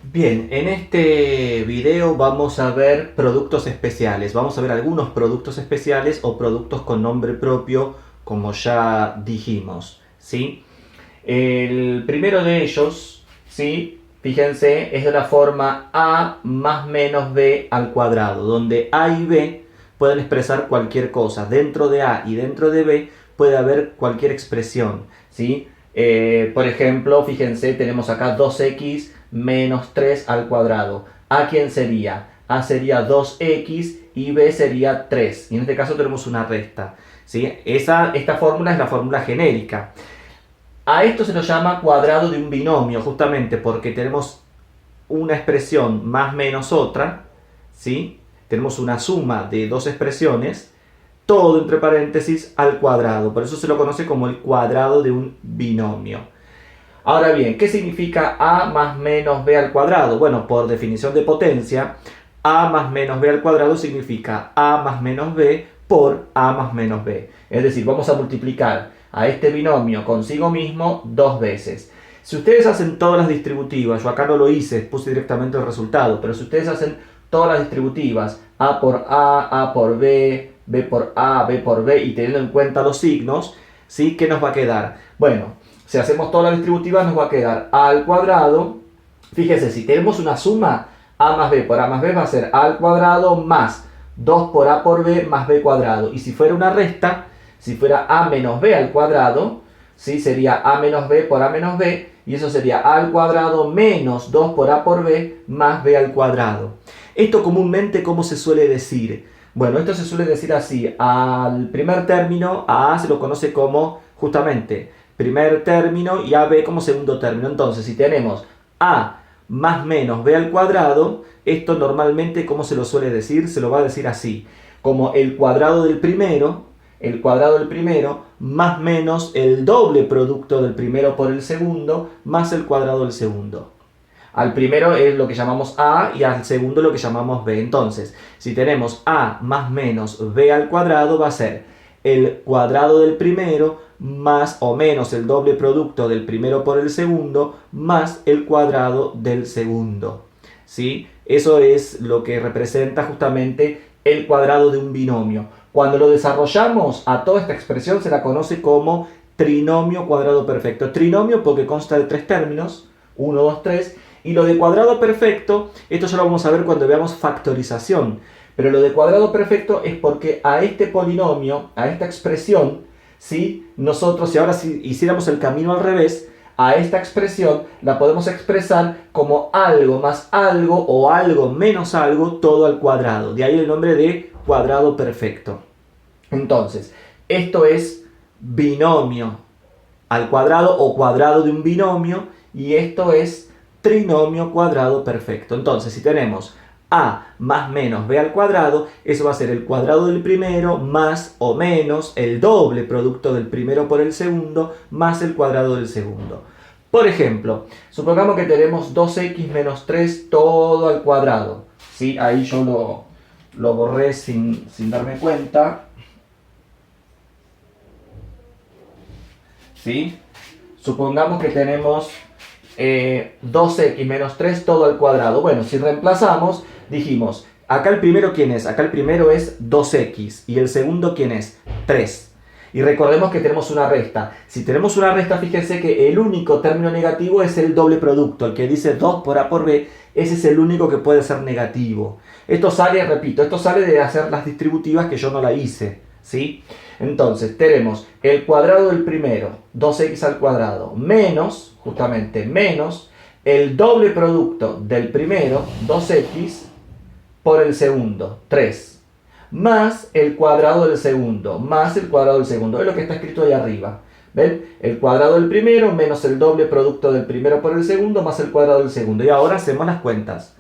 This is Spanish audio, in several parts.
Bien, en este video vamos a ver productos especiales. Vamos a ver algunos productos especiales o productos con nombre propio, como ya dijimos, ¿sí? El primero de ellos, ¿sí? Fíjense, es de la forma a más menos b al cuadrado, donde a y b pueden expresar cualquier cosa. Dentro de a y dentro de b puede haber cualquier expresión, ¿sí? Por ejemplo, fíjense, tenemos acá 2x menos 3 al cuadrado. ¿A quién sería? A sería 2x y b sería 3. Y en este caso tenemos una resta, ¿sí? Esta fórmula es la fórmula genérica. A esto se lo llama cuadrado de un binomio, justamente porque tenemos una expresión más menos otra, ¿sí? Tenemos una suma de dos expresiones, todo entre paréntesis al cuadrado. Por eso se lo conoce como el cuadrado de un binomio. Ahora bien, ¿qué significa a más menos b al cuadrado? Bueno, por definición de potencia, a más menos b al cuadrado significa a más menos b por a más menos b. Es decir, vamos a multiplicar a este binomio consigo mismo dos veces. Si ustedes hacen todas las distributivas, yo acá no lo hice, puse directamente el resultado, pero si ustedes hacen todas las distributivas, a por b por a, b por b, y teniendo en cuenta los signos, ¿sí? ¿Qué nos va a quedar? Bueno, si hacemos todas las distributivas nos va a quedar a al cuadrado. Fíjese, si tenemos una suma, a más b por a más b va a ser a al cuadrado más 2 por a por b más b cuadrado. Y si fuera una resta, si fuera a menos b al cuadrado, ¿sí? Sería a menos b por a menos b, y eso sería a al cuadrado menos 2 por a por b más b al cuadrado. Esto comúnmente, ¿cómo se suele decir? Bueno, esto se suele decir así. Al primer término, a se lo conoce como, justamente, primer término, y a b como segundo término. Entonces, si tenemos a más menos b al cuadrado, esto normalmente, ¿cómo se lo suele decir? Se lo va a decir así, como el cuadrado del primero más menos el doble producto del primero por el segundo más el cuadrado del segundo. Al primero es lo que llamamos a y al segundo lo que llamamos b. Entonces, si tenemos a más menos b al cuadrado, va a ser el cuadrado del primero más o menos el doble producto del primero por el segundo más el cuadrado del segundo, ¿sí? Eso es lo que representa justamente el cuadrado de un binomio. Cuando lo desarrollamos, a toda esta expresión se la conoce como trinomio cuadrado perfecto. Trinomio porque consta de tres términos, 1, 2, 3, y lo de cuadrado perfecto, esto ya lo vamos a ver cuando veamos factorización, pero lo de cuadrado perfecto es porque a este polinomio, a esta expresión, ¿sí? Nosotros, si ahora hiciéramos el camino al revés, a esta expresión la podemos expresar como algo más algo o algo menos algo todo al cuadrado. De ahí el nombre de cuadrado perfecto. Entonces, esto es binomio al cuadrado o cuadrado de un binomio, y esto es trinomio cuadrado perfecto. Entonces, si tenemos a más menos b al cuadrado, eso va a ser el cuadrado del primero más o menos el doble producto del primero por el segundo más el cuadrado del segundo. Por ejemplo, supongamos que tenemos 2x menos 3 todo al cuadrado, ¿sí? Ahí yo lo borré sin darme cuenta, ¿sí? Supongamos que tenemos 2x menos 3 todo al cuadrado. Bueno, si reemplazamos, dijimos, acá el primero, ¿quién es? Acá el primero es 2x y el segundo, ¿quién es? 3. Y recordemos que tenemos una resta. Si tenemos una resta, fíjense que el único término negativo es el doble producto. El que dice 2 por a por b, ese es el único que puede ser negativo. Esto sale, repito, esto sale de hacer las distributivas que yo no la hice, ¿sí? Entonces, tenemos el cuadrado del primero, 2x al cuadrado, menos, justamente, menos el doble producto del primero, 2x, por el segundo, 3. Más el cuadrado del segundo, más el cuadrado del segundo. Es lo que está escrito ahí arriba. ¿Ven? El cuadrado del primero menos el doble producto del primero por el segundo más el cuadrado del segundo. Y ahora hacemos las cuentas.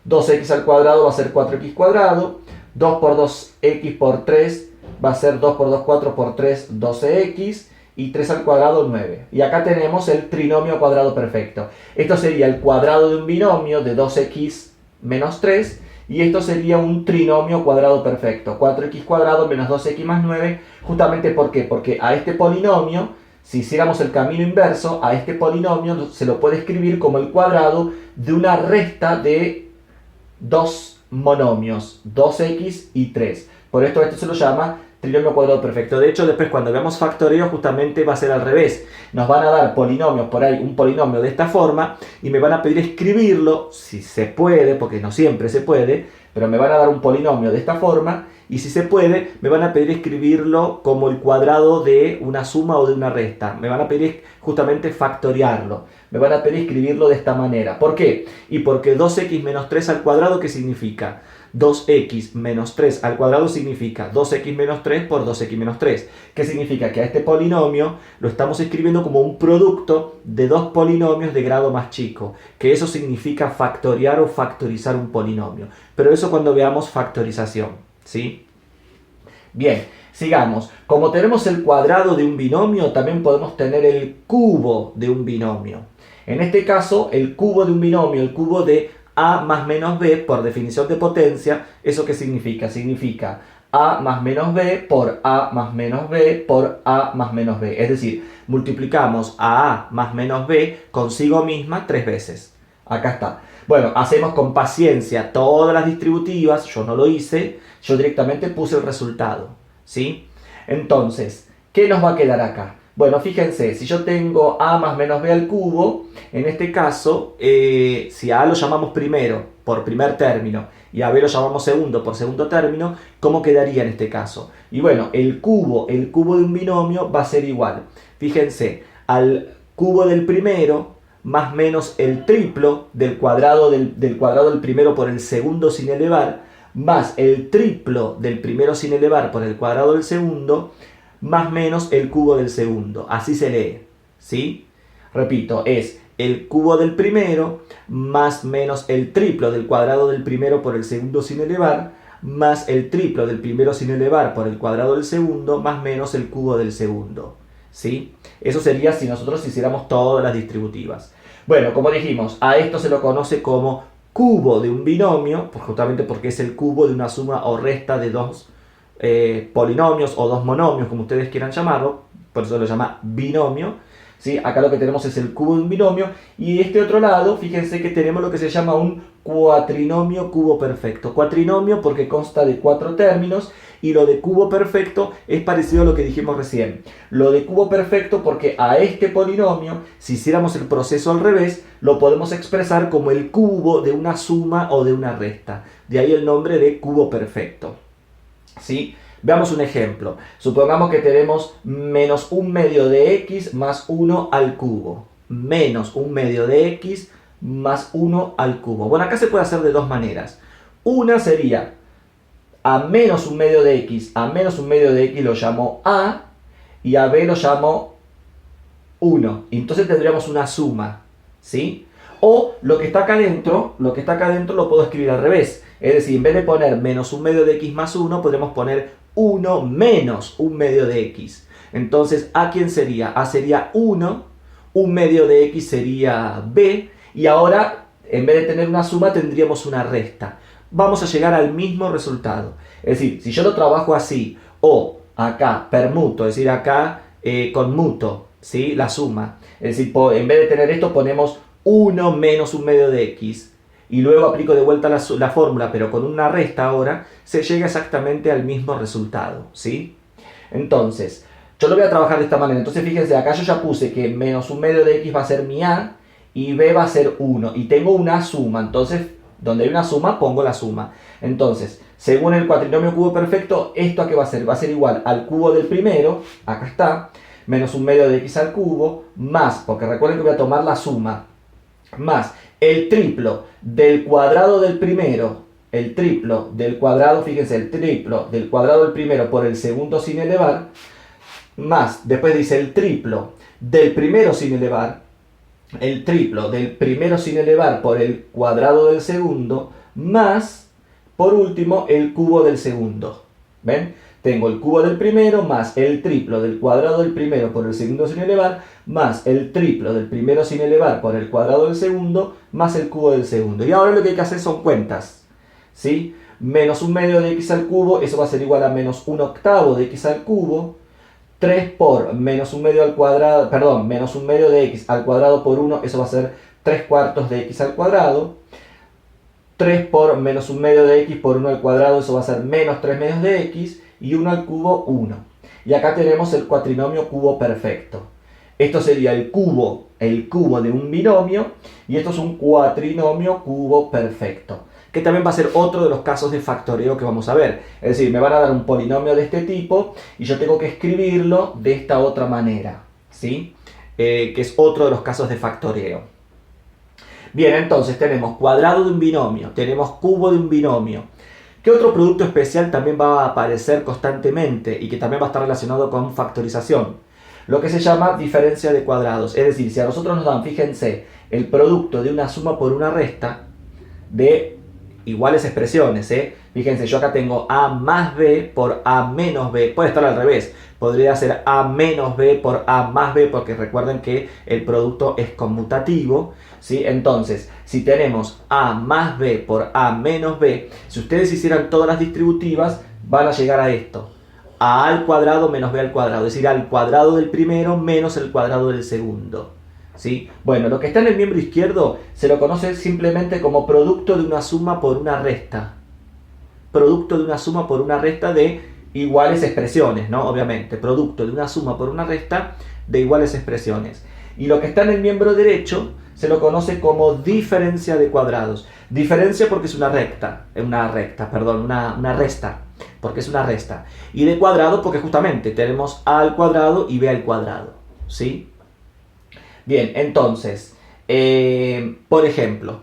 2x al cuadrado va a ser 4x cuadrado. 2 por 2x por 3 va a ser 2 por 2, 4 por 3, 12x. Y 3 al cuadrado, 9. Y acá tenemos el trinomio cuadrado perfecto. Esto sería el cuadrado de un binomio de 2x menos 3. Y esto sería un trinomio cuadrado perfecto. 4x cuadrado menos 2x más 9. Justamente, ¿por qué? Porque a este polinomio, si hiciéramos el camino inverso, a este polinomio se lo puede escribir como el cuadrado de una resta de dos monomios, 2x y 3. Por esto se lo llama trinomio cuadrado perfecto. De hecho, después cuando veamos factoreo justamente va a ser al revés. Nos van a dar polinomios por ahí, un polinomio de esta forma, y me van a pedir escribirlo, si se puede, porque no siempre se puede, pero me van a dar un polinomio de esta forma, y si se puede, me van a pedir escribirlo como el cuadrado de una suma o de una resta. Me van a pedir justamente factoriarlo. Me van a pedir escribirlo de esta manera. ¿Por qué? Y porque 2x menos 3 al cuadrado, ¿qué significa? 2x menos 3 al cuadrado significa 2x menos 3 por 2x menos 3. ¿Qué significa? Que a este polinomio lo estamos escribiendo como un producto de dos polinomios de grado más chico. Que eso significa factoriar o factorizar un polinomio. Pero eso cuando veamos factorización. ¿Sí? Bien, sigamos. Como tenemos el cuadrado de un binomio, también podemos tener el cubo de un binomio. En este caso, el cubo de un binomio, el cubo de a más menos b, por definición de potencia, ¿eso qué significa? Significa a más menos b por a más menos b por a más menos b. Es decir, multiplicamos a más menos b consigo misma 3 veces. Acá está. Bueno, hacemos con paciencia todas las distributivas. Yo no lo hice, yo directamente puse el resultado, ¿sí? Entonces, ¿qué nos va a quedar acá? Bueno, fíjense, si yo tengo a más menos b al cubo, en este caso, si a lo llamamos primero, por primer término, y a b lo llamamos segundo, por segundo término, ¿cómo quedaría en este caso? Y bueno, el cubo de un binomio va a ser igual. Fíjense, al cubo del primero, más menos el triplo del cuadrado del primero por el segundo sin elevar, más el triplo del primero sin elevar por el cuadrado del segundo, más menos el cubo del segundo. Así se lee, ¿sí? Repito, es el cubo del primero más menos el triplo del cuadrado del primero por el segundo sin elevar, más el triplo del primero sin elevar por el cuadrado del segundo, más menos el cubo del segundo, ¿sí? Eso sería si nosotros hiciéramos todas las distributivas. Bueno, como dijimos, a esto se lo conoce como cubo de un binomio, pues justamente porque es el cubo de una suma o resta de dos polinomios o dos monomios, como ustedes quieran llamarlo, por eso lo llama binomio, ¿sí? Acá lo que tenemos es el cubo de un binomio, y de este otro lado, fíjense que tenemos lo que se llama un cuatrinomio cubo perfecto. Cuatrinomio porque consta de 4 términos, y lo de cubo perfecto es parecido a lo que dijimos recién. Lo de cubo perfecto porque a este polinomio, si hiciéramos el proceso al revés, lo podemos expresar como el cubo de una suma o de una resta. De ahí el nombre de cubo perfecto, ¿sí? Veamos un ejemplo. Supongamos que tenemos menos 1/2 de x más 1 al cubo. Menos 1/2 de x más 1 al cubo. Bueno, acá se puede hacer de dos maneras. Una sería a menos 1/2 de x. A menos 1/2 de x lo llamo a, y a b lo llamo 1. Entonces tendríamos una suma, ¿sí? O lo que está acá adentro, lo puedo escribir al revés. Es decir, en vez de poner menos 1/2 de x más 1, podemos poner 1 menos 1/2 de x. Entonces, ¿a quién sería? A sería 1, 1/2 de x sería b, y ahora, en vez de tener una suma, tendríamos una resta. Vamos a llegar al mismo resultado. Es decir, si yo lo trabajo así, o acá permuto, es decir, acá conmuto, ¿sí? La suma. Es decir, en vez de tener esto, ponemos 1 menos 1/2 de x, y luego aplico de vuelta la fórmula, pero con una resta ahora, se llega exactamente al mismo resultado, ¿sí? Entonces, yo lo voy a trabajar de esta manera. Entonces, fíjense, acá yo ya puse que menos 1/2 de x va a ser mi a, y b va a ser 1, y tengo una suma. Entonces, donde hay una suma, pongo la suma. Entonces, según el cuatrinomio cubo perfecto, ¿esto a qué va a ser? Va a ser igual al cubo del primero, acá está, menos 1/2 de x al cubo, más, porque recuerden que voy a tomar la suma, más el triplo del cuadrado del primero, el triplo del cuadrado, fíjense, el triplo del cuadrado del primero por el segundo sin elevar, más, después dice el triplo del primero sin elevar, el triplo del primero sin elevar por el cuadrado del segundo, más, por último, el cubo del segundo. ¿Ven? Tengo el cubo del primero más el triplo del cuadrado del primero por el segundo sin elevar, más el triplo del primero sin elevar por el cuadrado del segundo, más el cubo del segundo. Y ahora lo que hay que hacer son cuentas, ¿sí? Menos 1/2 de x al cubo, eso va a ser igual a menos 1/8 de x al cubo. 3 por menos un medio al cuadrado, perdón, menos un medio de x al cuadrado por 1, eso va a ser 3 cuartos de x al cuadrado. 3 por menos un medio de x por 1 al cuadrado, eso va a ser menos 3 medios de x, y 1 al cubo, 1. Y acá tenemos el cuatrinomio cubo perfecto. Esto sería el cubo de un binomio, y esto es un cuatrinomio cubo perfecto, que también va a ser otro de los casos de factoreo que vamos a ver. Es decir, me van a dar un polinomio de este tipo, y yo tengo que escribirlo de esta otra manera, ¿sí? Que es otro de los casos de factoreo. Bien, entonces tenemos cuadrado de un binomio, tenemos cubo de un binomio. ¿Qué otro producto especial también va a aparecer constantemente y que también va a estar relacionado con factorización? Lo que se llama diferencia de cuadrados. Es decir, si a nosotros nos dan, fíjense, el producto de una suma por una resta de iguales expresiones, Fíjense, yo acá tengo a más b por a menos b. Puede estar al revés. Podría ser a menos b por a más b, porque recuerden que el producto es conmutativo, ¿sí? Entonces, si tenemos a más b por a menos b, si ustedes hicieran todas las distributivas, van a llegar a esto. A al cuadrado menos b al cuadrado. Es decir, al cuadrado del primero menos el cuadrado del segundo. ¿Sí? Bueno, lo que está en el miembro izquierdo se lo conoce simplemente como producto de una suma por una resta. Producto de una suma por una resta de iguales expresiones, ¿no? Obviamente, producto de una suma por una resta de iguales expresiones. Y lo que está en el miembro derecho se lo conoce como diferencia de cuadrados. Diferencia porque es una resta, una resta, porque es una resta. Y de cuadrado porque justamente tenemos a al cuadrado y b al cuadrado, ¿sí? Bien, entonces, por ejemplo,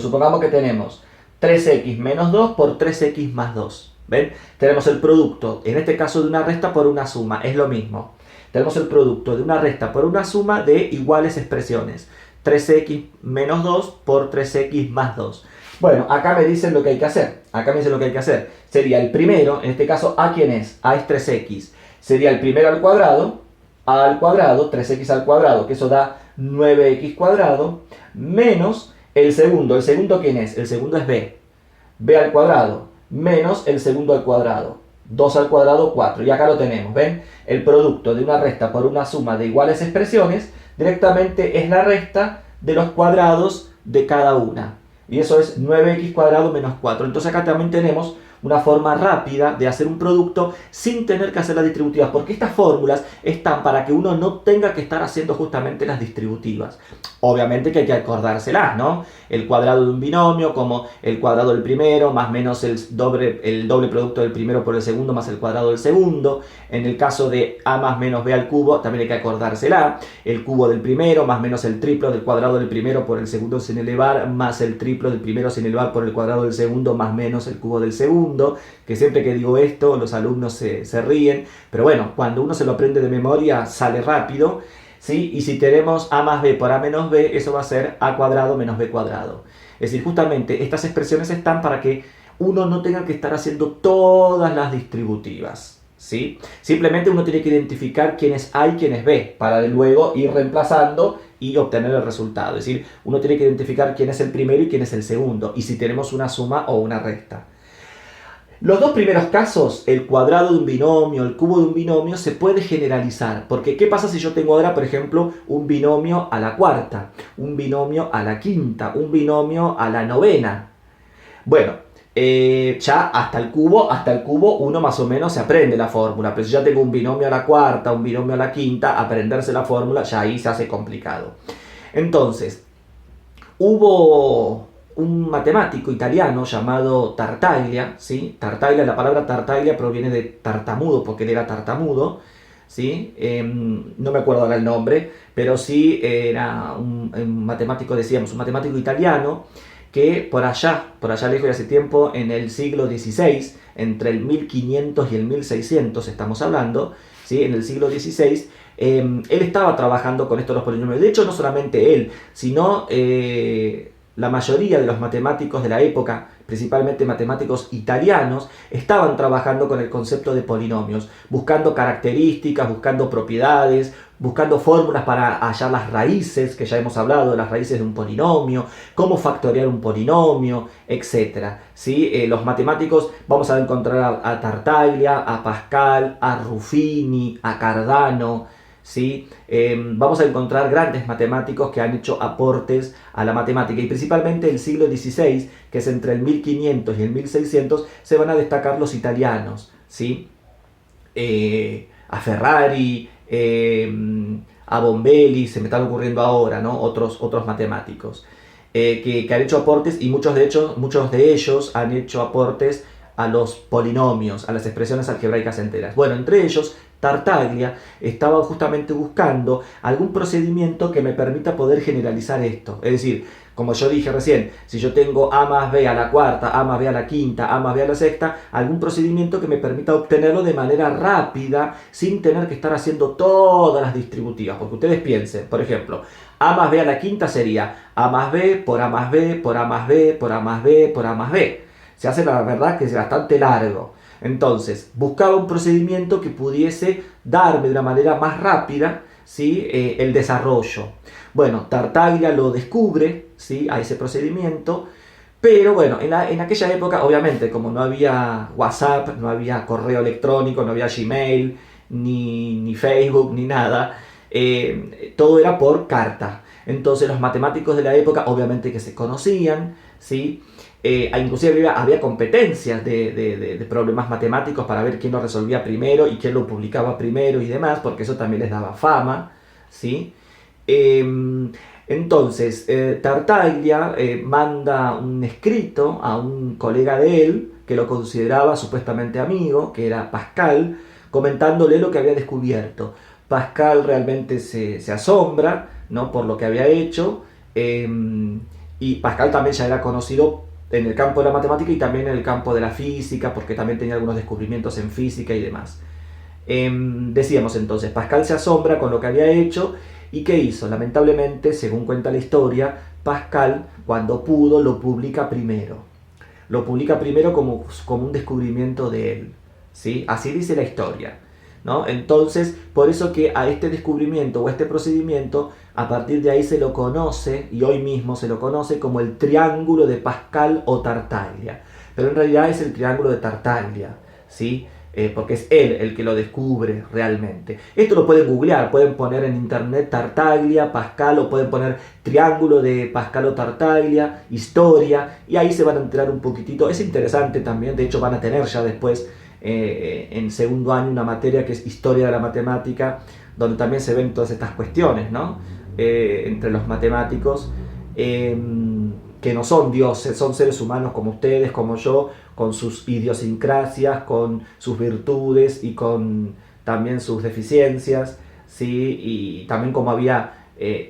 supongamos que tenemos 3x menos 2 por 3x más 2. ¿Ven? Tenemos el producto, en este caso de una resta por una suma, es lo mismo. Tenemos el producto de una resta por una suma de iguales expresiones. 3x menos 2 por 3x más 2. Bueno, acá me dicen lo que hay que hacer. Sería el primero, en este caso, ¿a quién es? A es 3x. Sería el primero al cuadrado, a al cuadrado, 3x al cuadrado, que eso da 9x cuadrado, menos el segundo. ¿El segundo quién es? El segundo es b. b al cuadrado, menos el segundo al cuadrado. 2 al cuadrado, 4. Y acá lo tenemos, ¿ven? El producto de una resta por una suma de iguales expresiones directamente es la resta de los cuadrados de cada una. Y eso es 9x cuadrado menos 4. Entonces acá también tenemos una forma rápida de hacer un producto sin tener que hacer las distributivas, porque estas fórmulas están para que uno no tenga que estar haciendo justamente las distributivas. Obviamente que hay que acordárselas, ¿no? El cuadrado de un binomio como el cuadrado del primero más menos el doble producto del primero por el segundo más el cuadrado del segundo. En el caso de a más menos b al cubo también hay que acordársela. El cubo del primero más menos el triplo del cuadrado del primero por el segundo sin elevar más el triplo del primero sin elevar por el cuadrado del segundo más menos el cubo del segundo. Que siempre que digo esto los alumnos se ríen, pero bueno, cuando uno se lo aprende de memoria sale rápido, ¿sí? Y si tenemos a más b por a menos b, eso va a ser a cuadrado menos b cuadrado. Es decir, justamente estas expresiones están para que uno no tenga que estar haciendo todas las distributivas, ¿sí? Simplemente uno tiene que identificar quién es a y quién es b, para luego ir reemplazando y obtener el resultado. Es decir, uno tiene que identificar quién es el primero y quién es el segundo, y si tenemos una suma o una resta. Los dos primeros casos, el cuadrado de un binomio, el cubo de un binomio, se puede generalizar. Porque, ¿qué pasa si yo tengo ahora, por ejemplo, un binomio a la cuarta, un binomio a la quinta, un binomio a la novena? Bueno, ya hasta el cubo uno más o menos se aprende la fórmula. Pero si ya tengo un binomio a la cuarta, un binomio a la quinta, aprenderse la fórmula ya ahí se hace complicado. Entonces, hubo un matemático italiano llamado Tartaglia, ¿sí? Tartaglia, la palabra Tartaglia proviene de tartamudo, porque él era tartamudo, ¿sí? No me acuerdo ahora el nombre, pero sí era un matemático, decíamos, un matemático italiano que por allá lejos de hace tiempo, en el siglo XVI, entre el 1500 y el 1600 estamos hablando, ¿sí? En el siglo XVI, él estaba trabajando con esto de los polinomios. De hecho, no solamente él, sino la mayoría de los matemáticos de la época, principalmente matemáticos italianos, estaban trabajando con el concepto de polinomios, buscando características, buscando propiedades, buscando fórmulas para hallar las raíces, que ya hemos hablado de las raíces de un polinomio, cómo factorear un polinomio, etc. ¿Sí? Los matemáticos, vamos a encontrar a Tartaglia, a Pascal, a Ruffini, a Cardano, ¿sí? Vamos a encontrar grandes matemáticos que han hecho aportes a la matemática, y principalmente el siglo XVI, que es entre el 1500 y el 1600, se van a destacar los italianos, ¿sí? A Ferrari, a Bombelli, se me están ocurriendo ahora, ¿no? Otros matemáticos que han hecho aportes, y muchos de ellos han hecho aportes a los polinomios, a las expresiones algebraicas enteras. Bueno, entre ellos Tartaglia estaba justamente buscando algún procedimiento que me permita poder generalizar esto. Es decir, como yo dije recién, si yo tengo a más b a la cuarta, a más b a la quinta, a más b a la sexta, algún procedimiento que me permita obtenerlo de manera rápida, sin tener que estar haciendo todas las distributivas. Porque ustedes piensen, por ejemplo, a más b a la quinta sería a más b por a más b por a más b por a más b por a más b. Se hace, la verdad, que es bastante largo. Entonces, buscaba un procedimiento que pudiese darme de una manera más rápida, ¿sí? El desarrollo. Bueno, Tartaglia lo descubre, ¿sí? A ese procedimiento, pero bueno, en aquella época, obviamente, como no había WhatsApp, no había correo electrónico, no había Gmail, ni Facebook, ni nada, todo era por carta. Entonces los matemáticos de la época, obviamente que se conocían, ¿sí? Inclusive había competencias de problemas matemáticos para ver quién lo resolvía primero y quién lo publicaba primero y demás, porque eso también les daba fama, ¿sí? Entonces, Tartaglia manda un escrito a un colega de él, que lo consideraba supuestamente amigo, que era Pascal, comentándole lo que había descubierto. Pascal realmente se asombra, ¿no?, por lo que había hecho, y Pascal también ya era conocido en el campo de la matemática y también en el campo de la física, porque también tenía algunos descubrimientos en física y demás. Decíamos entonces, Pascal se asombra con lo que había hecho, y ¿qué hizo? Lamentablemente, según cuenta la historia, Pascal, cuando pudo, lo publica primero. Lo publica primero como un descubrimiento de él, ¿sí? Así dice la historia, ¿no? Entonces, por eso que a este descubrimiento o este procedimiento, a partir de ahí se lo conoce, y hoy mismo se lo conoce como el triángulo de Pascal o Tartaglia. Pero en realidad es el triángulo de Tartaglia, ¿sí? Porque es él el que lo descubre realmente. Esto lo pueden googlear, pueden poner en internet Tartaglia, Pascal, o pueden poner triángulo de Pascal o Tartaglia, historia, y ahí se van a enterar un poquitito. Es interesante también, de hecho van a tener ya después en segundo año una materia que es historia de la matemática, donde también se ven todas estas cuestiones, ¿no? Entre los matemáticos, que no son dioses, son seres humanos como ustedes, como yo, con sus idiosincrasias, con sus virtudes y con también sus deficiencias, ¿sí? Y también como había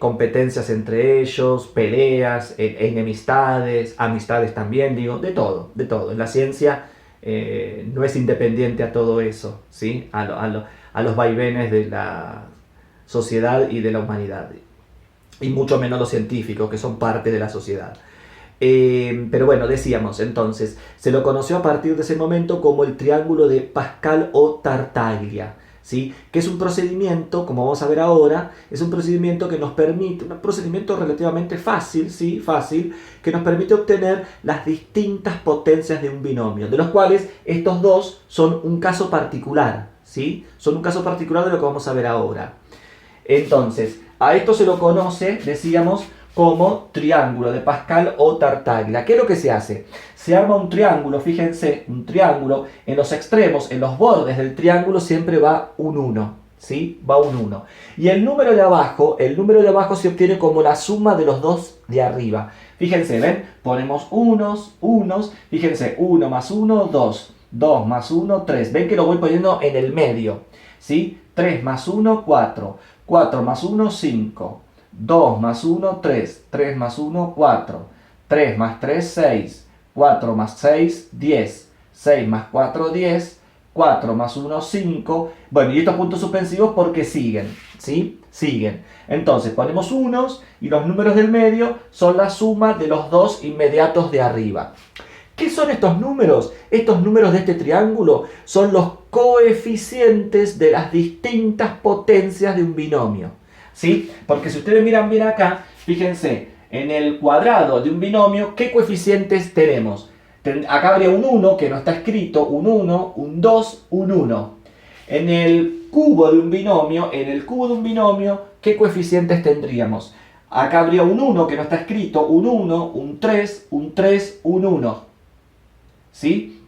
competencias entre ellos, peleas, enemistades, amistades también, digo, de todo, de todo. En la ciencia no es independiente a todo eso, ¿sí? A los vaivenes de la sociedad y de la humanidad, y mucho menos los científicos, que son parte de la sociedad. Pero bueno, decíamos entonces, se lo conoció a partir de ese momento como el triángulo de Pascal o Tartaglia, ¿sí? Que es un procedimiento, como vamos a ver ahora, es un procedimiento que nos permite, un procedimiento relativamente fácil, ¿sí? Fácil, que nos permite obtener las distintas potencias de un binomio, de los cuales estos dos son un caso particular, ¿sí? Son un caso particular de lo que vamos a ver ahora. Entonces, a esto se lo conoce, decíamos, como triángulo de Pascal o Tartaglia. ¿Qué es lo que se hace? Se arma un triángulo, fíjense, un triángulo, en los extremos, en los bordes del triángulo siempre va un 1, ¿sí? Va un 1. Y el número de abajo se obtiene como la suma de los dos de arriba. Fíjense, ¿ven? Ponemos unos, fíjense, 1 más 1, 2, 2 más 1, 3. ¿Ven que lo voy poniendo en el medio? ¿Sí? 3 más 1, 4, 4 más 1, 5. 2 más 1, 3, 3 más 1, 4, 3 más 3, 6, 4 más 6, 10, 6 más 4, 10, 4 más 1, 5. Bueno, y estos puntos suspensivos porque siguen, ¿sí? Siguen. Entonces ponemos unos y los números del medio son la suma de los dos inmediatos de arriba. ¿Qué son estos números? Estos números de este triángulo son los coeficientes de las distintas potencias de un binomio, ¿sí? Porque si ustedes miran bien acá, fíjense, en el cuadrado de un binomio, ¿qué coeficientes tenemos? Acá habría un 1 que no está escrito, un 1, un 2, un 1. En el cubo de un binomio, ¿qué coeficientes tendríamos? Acá habría un 1 que no está escrito, un 1, un 3, un 3, un 1. ¿Sí?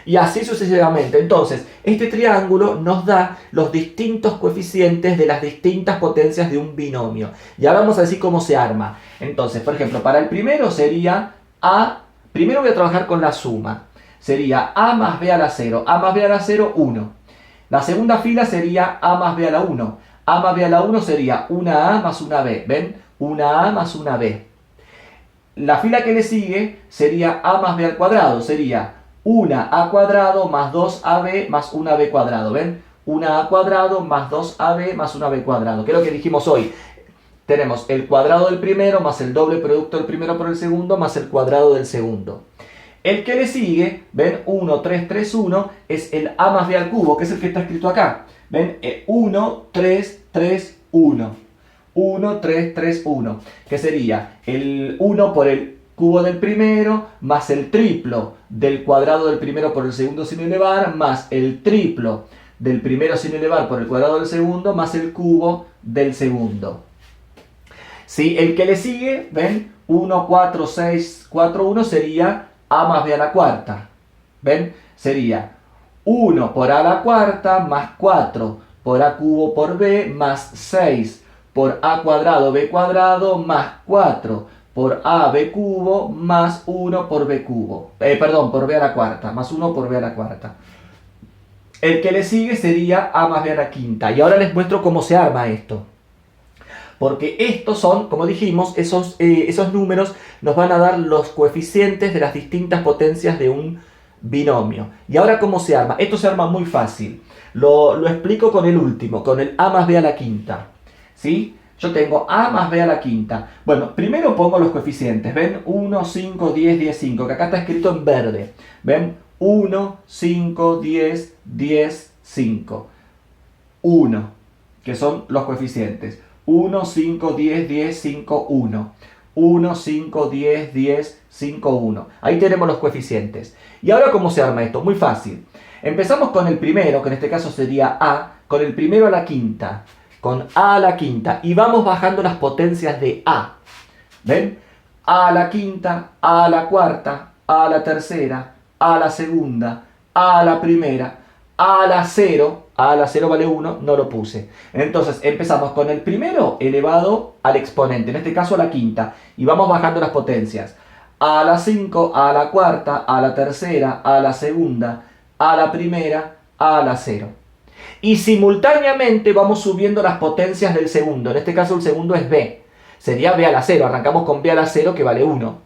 Y así sucesivamente. Entonces, este triángulo nos da los distintos coeficientes de las distintas potencias de un binomio. Y ahora vamos a decir cómo se arma. Entonces, por ejemplo, para el primero sería A. Primero voy a trabajar con la suma. Sería A más B a la 0. A más B a la 0, 1. La segunda fila sería A más B a la 1. A más B a la 1 sería una A más una B. ¿Ven? Una A más una B. La fila que le sigue sería A más B al cuadrado. Sería 1A cuadrado más 2AB más 1B cuadrado. ¿Ven? 1A cuadrado más 2AB más 1B cuadrado. Que es lo que dijimos hoy. Tenemos el cuadrado del primero más el doble producto del primero por el segundo más el cuadrado del segundo. El que le sigue, ¿ven? 1, 3, 3, 1 es el A más B al cubo, que es el que está escrito acá. ¿Ven? 1, 3, 3, 1. 1, 3, 3, 1, que sería el 1 por el cubo del primero, más el triplo del cuadrado del primero por el segundo sin elevar, más el triplo del primero sin elevar por el cuadrado del segundo, más el cubo del segundo. ¿Sí? El que le sigue, ¿ven? 1, 4, 6, 4, 1 sería A más B a la cuarta. ¿Ven? Sería 1 por A a la cuarta más 4 por A cubo por B más 6 por A cuadrado B cuadrado más 4 por A B cubo más 1 por B cubo. Por B a la cuarta, más 1 por B a la cuarta. El que le sigue sería A más B a la quinta. Y ahora les muestro cómo se arma esto. Porque estos son, como dijimos, esos números nos van a dar los coeficientes de las distintas potencias de un binomio. ¿Y ahora cómo se arma? Esto se arma muy fácil. Lo explico con el último, con el A más B a la quinta. ¿Sí? Yo tengo A más B a la quinta. Bueno, primero pongo los coeficientes. ¿Ven? 1, 5, 10, 10, 5. Que acá está escrito en verde. ¿Ven? 1, 5, 10, 10, 5. 1. Que son los coeficientes. 1, 5, 10, 10, 5, 1. 1, 5, 10, 10, 5, 1. Ahí tenemos los coeficientes. ¿Y ahora cómo se arma esto? Muy fácil. Empezamos con el primero, que en este caso sería A, con el primero a la quinta. Con A a la quinta y vamos bajando las potencias de A. ¿Ven? A a la quinta, A a la cuarta, A a la tercera, A a la segunda, A a la primera, A a la 0. A a la 0 vale 1, no lo puse. Entonces empezamos con el primero elevado al exponente, en este caso a la quinta, y vamos bajando las potencias. A a la 5, A a la cuarta, A a la tercera, A a la segunda, A a la primera, A a la 0. Y simultáneamente vamos subiendo las potencias del segundo. En este caso el segundo es B. Sería B a la 0. Arrancamos con B a la 0 que vale 1.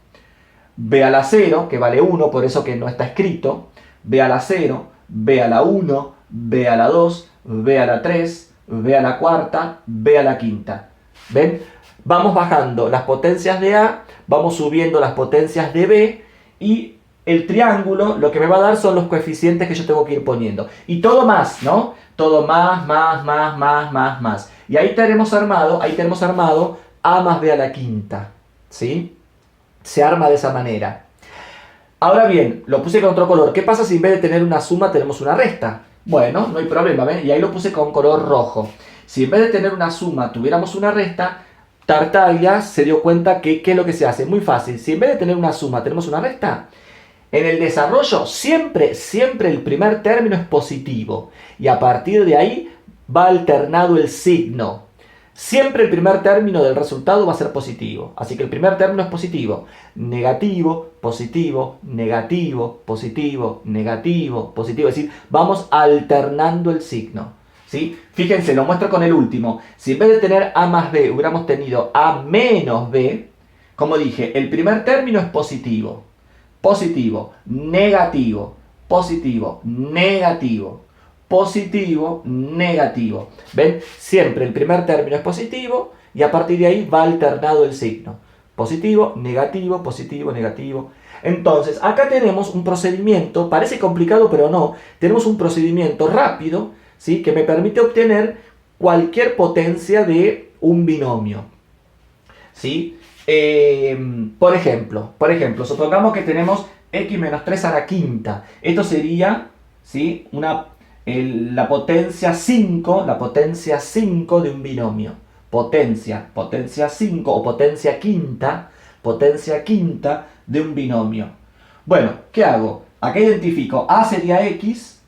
B a la 0 que vale 1, por eso que no está escrito. B a la 0, B a la 1, B a la 2, B a la 3, B a la cuarta, B a la quinta. ¿Ven? Vamos bajando las potencias de A, vamos subiendo las potencias de B y el triángulo lo que me va a dar son los coeficientes que yo tengo que ir poniendo. Y todo más, ¿no? Todo más. Y ahí tenemos armado A más B a la quinta. ¿Sí? Se arma de esa manera. Ahora bien, lo puse con otro color. ¿Qué pasa si en vez de tener una suma tenemos una resta? Bueno, no hay problema, ¿ven? Y ahí lo puse con color rojo. Si en vez de tener una suma tuviéramos una resta, Tartaglia se dio cuenta que ¿qué es lo que se hace? Muy fácil. Si en vez de tener una suma tenemos una resta, en el desarrollo siempre el primer término es positivo. Y a partir de ahí va alternado el signo. Siempre el primer término del resultado va a ser positivo. Así que el primer término es positivo. Negativo, positivo, negativo, positivo, negativo, positivo. Es decir, vamos alternando el signo. ¿Sí? Fíjense, lo muestro con el último. Si en vez de tener A más B hubiéramos tenido A menos B, como dije, el primer término es positivo. Positivo, negativo, positivo, negativo, positivo, negativo. ¿Ven? Siempre el primer término es positivo y a partir de ahí va alternado el signo. Positivo, negativo, positivo, negativo. Entonces, acá tenemos un procedimiento, parece complicado pero no, tenemos un procedimiento rápido, ¿sí? Que me permite obtener cualquier potencia de un binomio, ¿sí? Por ejemplo, supongamos que tenemos x menos 3 a la quinta. Esto sería, ¿sí? La potencia 5 de un binomio. Potencia 5 o potencia quinta de un binomio. Bueno, ¿qué hago? Acá identifico A sería X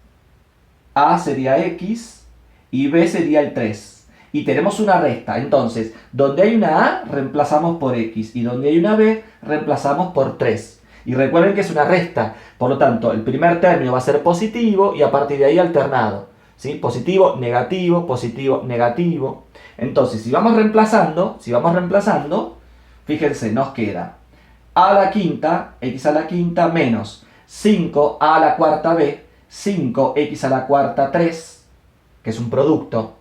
y B sería el 3. Y tenemos una resta. Entonces, donde hay una A, reemplazamos por X. Y donde hay una B, reemplazamos por 3. Y recuerden que es una resta. Por lo tanto, el primer término va a ser positivo y a partir de ahí alternado, ¿sí? Positivo, negativo. Entonces, si vamos reemplazando, fíjense, nos queda A a la quinta, X a la quinta, menos 5A a la cuarta B, 5X a la cuarta 3, que es un producto.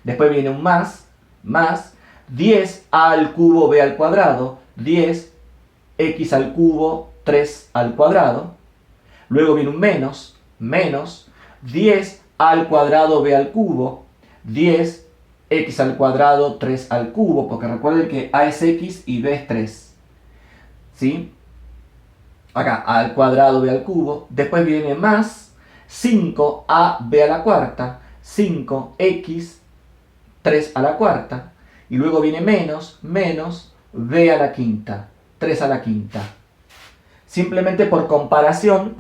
Después viene un más 10A al cubo B al cuadrado, 10X al cubo 3 al cuadrado. Luego viene un menos 10A al cuadrado B al cubo, 10X al cuadrado 3 al cubo, porque recuerden que A es X y B es 3. ¿Sí? Acá, A al cuadrado B al cubo. Después viene más 5AB a la cuarta, 5X 3 a la cuarta. Y luego viene menos B a la quinta, 3 a la quinta. Simplemente por comparación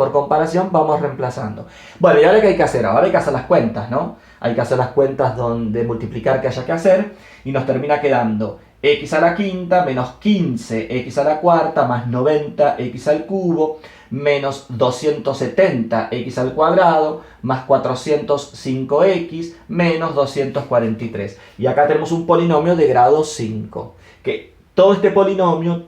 vamos reemplazando. Bueno, ¿y ahora qué hay que hacer? Ahora hay que hacer las cuentas, ¿no? Hay que hacer las cuentas de multiplicar que haya que hacer y nos termina quedando x a la quinta menos 15x a la cuarta más 90x al cubo menos 270x al cuadrado más 405x menos 243. Y acá tenemos un polinomio de grado 5, que todo este polinomio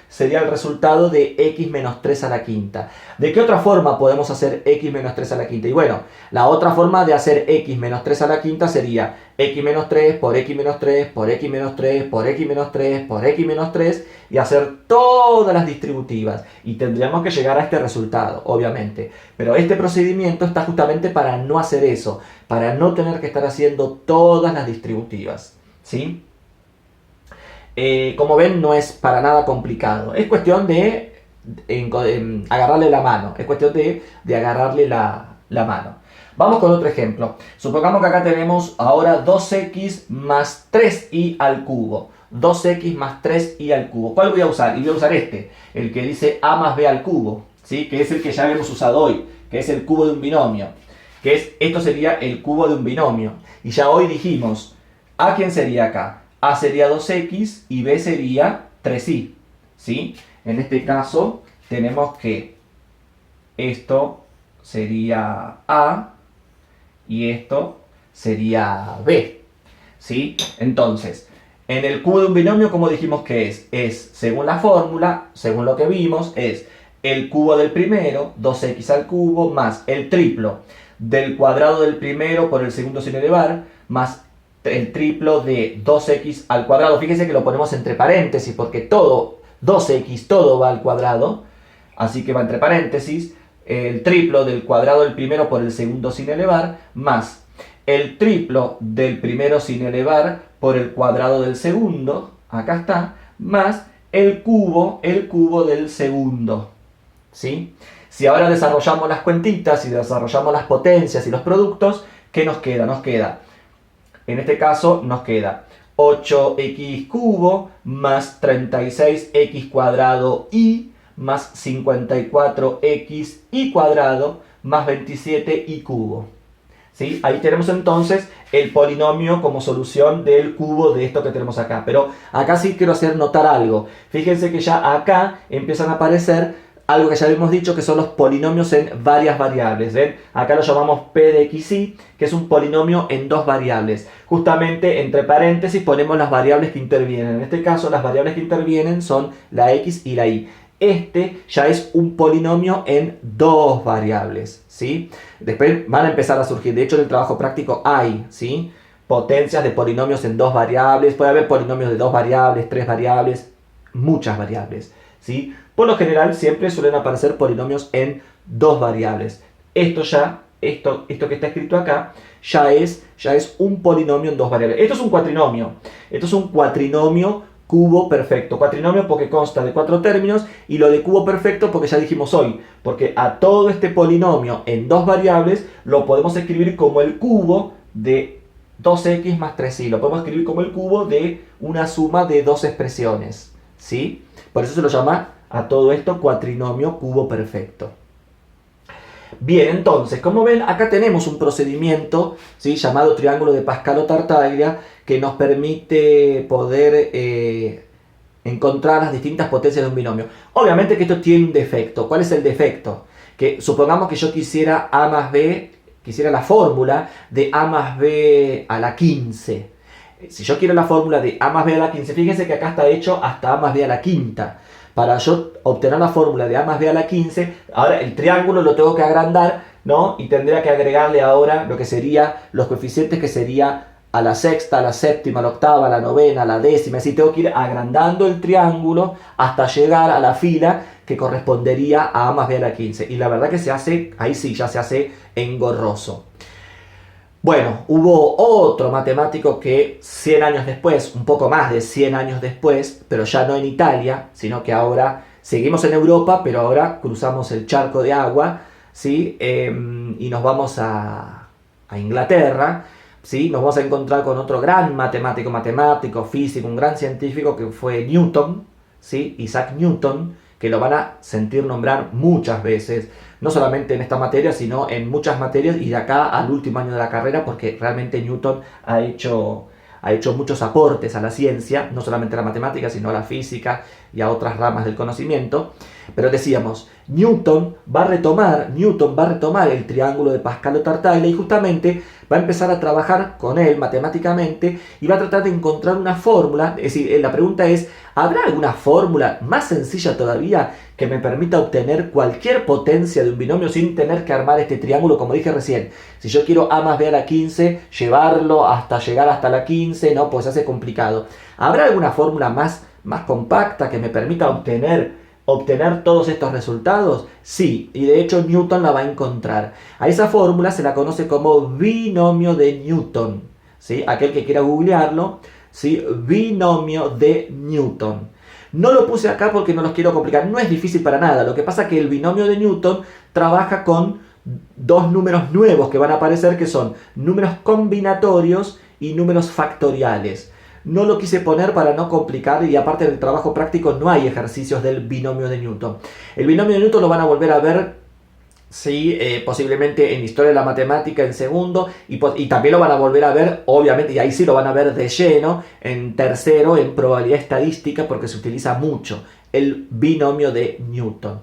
sería el resultado de x menos 3 a la quinta. ¿De qué otra forma podemos hacer x menos 3 a la quinta? Y bueno, la otra forma de hacer x menos 3 a la quinta sería x menos 3 por x menos 3 por x menos 3 por x menos 3 por x menos 3 y hacer todas las distributivas. Y tendríamos que llegar a este resultado, obviamente. Pero este procedimiento está justamente para no hacer eso, para no tener que estar haciendo todas las distributivas, ¿sí? Como ven, no es para nada complicado. Es cuestión de agarrarle la mano. Es cuestión de agarrarle la mano. Vamos con otro ejemplo. Supongamos que acá tenemos ahora 2x más 3y al cubo. 2x más 3y al cubo. ¿Cuál voy a usar? Y voy a usar el que dice a más b al cubo, ¿sí? Que es el que ya hemos usado hoy, que es el cubo de un binomio. Esto sería el cubo de un binomio. Y ya hoy dijimos, ¿a quién sería acá? A sería 2x y b sería 3y, ¿sí? En este caso tenemos que esto sería a y esto sería b, ¿sí? Entonces, en el cubo de un binomio, ¿cómo dijimos que es? Es, según la fórmula, según lo que vimos, es el cubo del primero, 2x al cubo, más el triplo del cuadrado del primero por el segundo sin elevar, más el triplo de 2x al cuadrado. Fíjense que lo ponemos entre paréntesis porque todo, 2x, todo va al cuadrado. Así que va entre paréntesis. El triplo del cuadrado del primero por el segundo sin elevar, más el triplo del primero sin elevar por el cuadrado del segundo, acá está, más el cubo del segundo, ¿sí? Si ahora desarrollamos las cuentitas y desarrollamos las potencias y los productos, ¿qué nos queda? Nos queda, en este caso, nos queda 8x cubo más 36x cuadrado y más 54x y cuadrado más 27y cubo, ¿sí? Ahí tenemos entonces el polinomio como solución del cubo de esto que tenemos acá. Pero acá sí quiero hacer notar algo. Fíjense que ya acá empiezan a aparecer algo que ya habíamos dicho, que son los polinomios en varias variables. ¿Ven? Acá lo llamamos p de xy, que es un polinomio en dos variables. Justamente entre paréntesis ponemos las variables que intervienen. En este caso las variables que intervienen son la x y la y. este ya es un polinomio en dos variables, ¿sí? Después van a empezar a surgir, de hecho en el trabajo práctico hay, ¿sí?, potencias de polinomios en dos variables, puede haber polinomios de dos variables, tres variables, muchas variables, ¿sí? Por lo general siempre suelen aparecer polinomios en dos variables. Esto que está escrito acá, ya es un polinomio en dos variables. Esto es un cuatrinomio. Esto es un cuatrinomio cubo perfecto. Cuatrinomio porque consta de 4 términos, y lo de cubo perfecto porque ya dijimos hoy, porque a todo este polinomio en dos variables lo podemos escribir como el cubo de 2x más 3y. Lo podemos escribir como el cubo de una suma de dos expresiones, ¿sí? Por eso se lo llama a todo esto cuatrinomio cubo perfecto. Bien, entonces, como ven, acá tenemos un procedimiento, ¿sí?, llamado triángulo de Pascal o Tartaglia, que nos permite poder encontrar las distintas potencias de un binomio. Obviamente que esto tiene un defecto. ¿Cuál es el defecto? Que supongamos que yo quisiera a más b, quisiera la fórmula de a más b a la 15. Si yo quiero la fórmula de a más b a la 15, fíjense que acá está hecho hasta a más b a la quinta. Para yo obtener la fórmula de a más b a la 15, ahora el triángulo lo tengo que agrandar, ¿no? Y tendría que agregarle ahora lo que sería los coeficientes, que sería a la sexta, a la séptima, a la octava, a la novena, a la décima. Así tengo que ir agrandando el triángulo hasta llegar a la fila que correspondería a más b a la 15. Y la verdad que se hace, ahí sí, ya se hace engorroso. Bueno, hubo otro matemático que 100 años después, un poco más de 100 años después, pero ya no en Italia, sino que ahora seguimos en Europa, pero ahora cruzamos el charco de agua, ¿sí? Y nos vamos a Inglaterra, ¿sí? Nos vamos a encontrar con otro gran matemático, físico, un gran científico que fue Newton, ¿sí? Isaac Newton, que lo van a sentir nombrar muchas veces, no solamente en esta materia, sino en muchas materias, y de acá al último año de la carrera, porque realmente Newton ha hecho muchos aportes a la ciencia, no solamente a la matemática, sino a la física y a otras ramas del conocimiento. Pero decíamos, Newton va a retomar el triángulo de Pascal o Tartaglia, y justamente va a empezar a trabajar con él matemáticamente y va a tratar de encontrar una fórmula. Es decir, la pregunta es, ¿habrá alguna fórmula más sencilla todavía que me permita obtener cualquier potencia de un binomio sin tener que armar este triángulo? Como dije recién, si yo quiero a más b a la 15, llevarlo hasta llegar hasta la 15, no, pues se hace complicado. ¿Habrá alguna fórmula más compacta que me permita obtener todos estos resultados? Sí, y de hecho Newton la va a encontrar. A esa fórmula se la conoce como binomio de Newton, ¿sí? Aquel que quiera googlearlo, ¿sí? Binomio de Newton. No lo puse acá porque no los quiero complicar, no es difícil para nada. Lo que pasa es que el binomio de Newton trabaja con dos números nuevos que van a aparecer, que son números combinatorios y números factoriales. No lo quise poner para no complicar, y aparte del trabajo práctico no hay ejercicios del binomio de Newton. El binomio de Newton lo van a volver a ver, sí, posiblemente en Historia de la Matemática en segundo, y también lo van a volver a ver, obviamente, y ahí sí lo van a ver de lleno, en tercero, en probabilidad estadística, porque se utiliza mucho el binomio de Newton.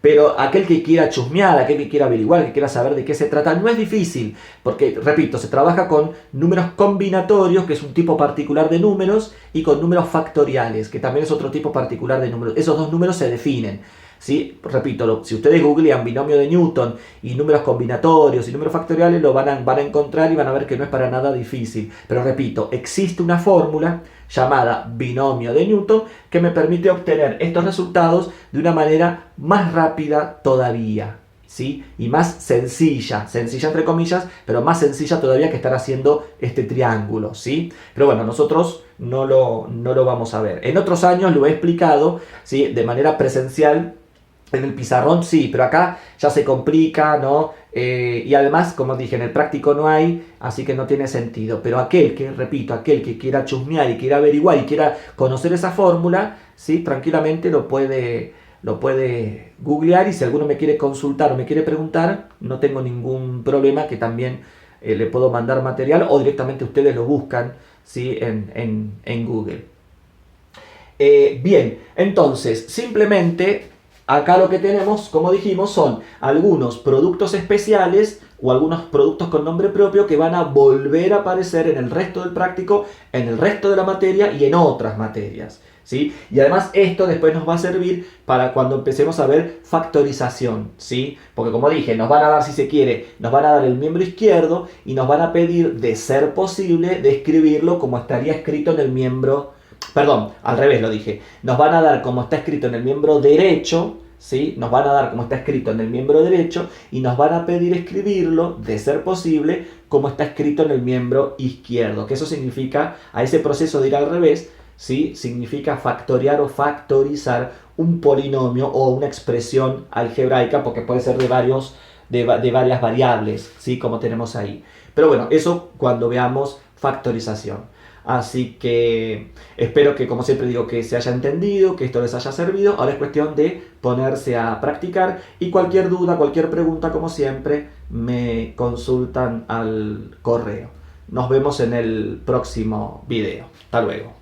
Pero aquel que quiera chusmear, aquel que quiera averiguar, que quiera saber de qué se trata, no es difícil, porque, repito, se trabaja con números combinatorios, que es un tipo particular de números, y con números factoriales, que también es otro tipo particular de números. Esos dos números se definen, ¿sí? Repito, si ustedes googlean binomio de Newton y números combinatorios y números factoriales, lo van a encontrar y van a ver que no es para nada difícil. Pero repito, existe una fórmula llamada binomio de Newton que me permite obtener estos resultados de una manera más rápida todavía, ¿sí? Y más sencilla entre comillas, pero más sencilla todavía que estar haciendo este triángulo, ¿sí? Pero bueno, nosotros no lo vamos a ver. En otros años lo he explicado, ¿sí?, de manera presencial. En el pizarrón sí, pero acá ya se complica, ¿no? Y además, como dije, en el práctico no hay, así que no tiene sentido. Pero aquel que quiera chusmear y quiera averiguar y quiera conocer esa fórmula, sí, tranquilamente lo puede googlear, y si alguno me quiere consultar o me quiere preguntar, no tengo ningún problema, que también le puedo mandar material, o directamente ustedes lo buscan, ¿sí?, en Google. Bien, entonces, simplemente acá lo que tenemos, como dijimos, son algunos productos especiales o algunos productos con nombre propio que van a volver a aparecer en el resto del práctico, en el resto de la materia y en otras materias, ¿sí? Y además esto después nos va a servir para cuando empecemos a ver factorización, ¿sí? Porque como dije, nos van a dar, si se quiere, nos van a dar el miembro izquierdo y nos van a pedir, de ser posible, de escribirlo como estaría escrito en el miembro, perdón, al revés lo dije, nos van a dar como está escrito en el miembro derecho, ¿sí? Nos van a dar como está escrito en el miembro derecho y nos van a pedir escribirlo, de ser posible, como está escrito en el miembro izquierdo, que eso significa, a ese proceso de ir al revés, ¿sí? Significa factoriar o factorizar un polinomio o una expresión algebraica, porque puede ser de varias variables, ¿sí? Como tenemos ahí. Pero bueno, eso cuando veamos factorización. Así que espero que, como siempre digo, que se haya entendido, que esto les haya servido. Ahora es cuestión de ponerse a practicar y cualquier duda, cualquier pregunta, como siempre, me consultan al correo. Nos vemos en el próximo video. Hasta luego.